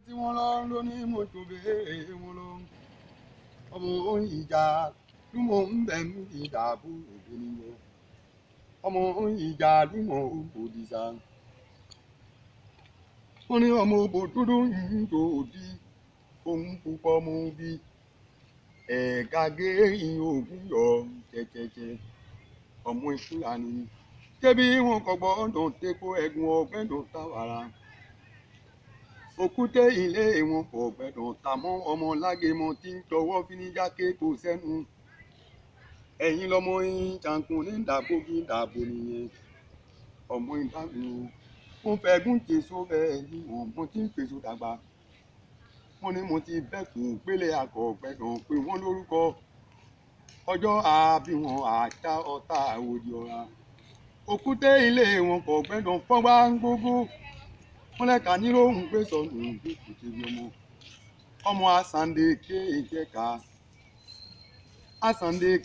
tí wọ́n lọ lóní mọ́tò béèrè wọn lọ ọmọ ìjà lúmọ̀ ń bẹ̀ ń ìdààbò ènìyàn ọmọ ìjà lúmọ̀ òdìsá wọ́n ní ọmọ òbò dúdú ń tó di ohun púpọ̀ mú bí ẹ̀ka gé ìhìn ògùn yọ jẹjẹjẹ ọmọ ìfúlàní kébí wọn kò gbọ́dọ̀ tẹ́kọ̀ ẹ̀gùn ọ̀gbẹ́dọ̀ táwàrà òkúté ilé wọn kò gbẹ́dọ̀ tà mọ́ ọmọ lágẹmọ tí ń tọwọ́ fíníjà kéko sẹ́nu ẹ̀yin lọmọ yín jàǹkùn ní dàbògì dàbò nìyẹn ọmọ ìdáhùn mo fẹ́ gún jésù bẹ́ẹ̀ ni mo ti ń pèsè dàgbà wọ́n ní mo ti bẹ́kùn gbélé àgọ́ gbẹ́dọ̀ pé wọ́n lórúkọ ọjọ́ àbí wọn àṣà ọ̀tá òdì ọ̀ra òkúté ilé wọn kò gbẹ́dọ̀ fọ́gbà gbogbo wọ́n lẹ́ka nílòhùn pé sọnù bí kò ti rí ọmọ àsàndé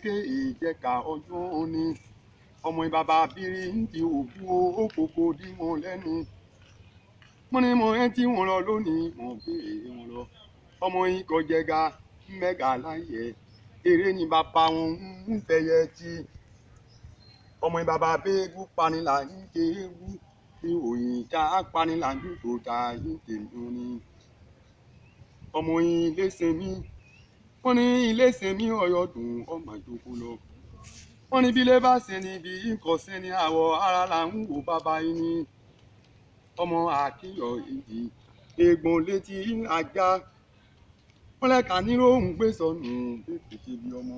ké ìjẹka ọjọ́ òní ọmọ ìbàbà bírí ń di òkú òkòkò dí wọn lẹ́nu wọ́n ní mo rántí wọn lọ lónìí mo béèrè wọn lọ ọmọ yìí kò jẹga mẹ́gà láyé eré ní bàbá wọn ń fẹyẹ tí ọmọ ìbàbà bẹ́ẹ̀gù panilà ń ké ewu ìròyìn ìjà panilà ń dùkò ta yìí tèmi ní ọmọ yìí lẹ́sẹ̀mí wọ́n ní ilé sẹ́mi ọ̀yọ́ dùn ọmọ ìjókòó lọ wọ́n ní bílé bá ṣe ni bí nǹkan ṣe ni àwọ̀ ara là ń wò bàbá yìí ní ọmọ àkíyọ̀ ìdí egbòn létí ajá wọ́n lẹ́ka nílòhùn gbé sọnù bí kò ṣe bí ọmọ.